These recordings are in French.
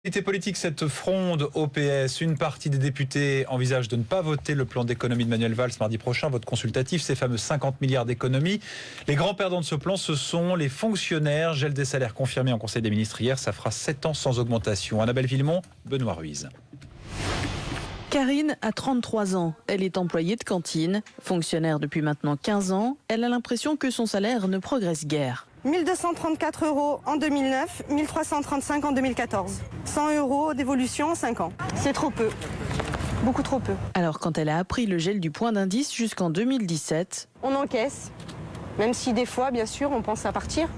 L'actualité politique, cette fronde au PS. Une partie des députés envisage de ne pas voter le plan d'économie de Manuel Valls mardi prochain, vote consultatif, ces fameux 50 milliards d'économies. Les grands perdants de ce plan, ce sont les fonctionnaires. Gel des salaires confirmé en Conseil des ministres hier, ça fera 7 ans sans augmentation. Annabelle Villemont, Benoît Ruiz. Karine a 33 ans. Elle est employée de cantine. Fonctionnaire depuis maintenant 15 ans, elle a l'impression que son salaire ne progresse guère. 1 234 € en 2009, 1 335 en 2014. 100 € d'évolution en 5 ans. C'est trop peu. Beaucoup trop peu. Alors quand elle a appris le gel du point d'indice jusqu'en 2017... On encaisse, même si des fois, bien sûr, on pense à partir.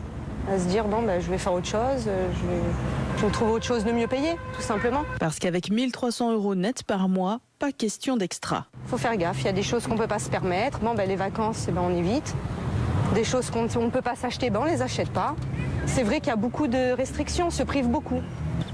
À se dire, bon, je vais faire autre chose, je vais trouver autre chose de mieux payé, tout simplement. Parce qu'avec 1 300 € net par mois, pas question d'extra. Faut faire gaffe, il y a des choses qu'on ne peut pas se permettre. Les vacances, on évite. Des choses qu'on ne peut pas s'acheter, on ne les achète pas. C'est vrai qu'il y a beaucoup de restrictions, on se prive beaucoup.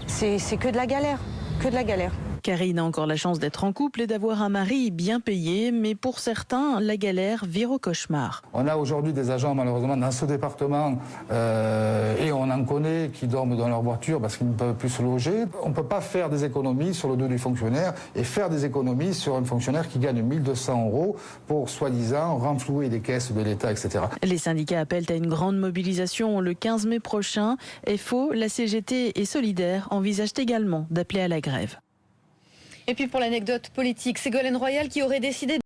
C'est que de la galère, que de la galère. Karine a encore la chance d'être en couple et d'avoir un mari bien payé, mais pour certains, la galère vire au cauchemar. On a aujourd'hui des agents, malheureusement, dans ce département, et on en connaît qui dorment dans leur voiture parce qu'ils ne peuvent plus se loger. On ne peut pas faire des économies sur le dos du fonctionnaire et faire des économies sur un fonctionnaire qui gagne 1 200 € pour, soi-disant, renflouer les caisses de l'État, etc. Les syndicats appellent à une grande mobilisation le 15 mai prochain. FO, la CGT et Solidaires envisagent également d'appeler à la grève. Et puis pour l'anecdote politique, Ségolène Royal qui aurait décidé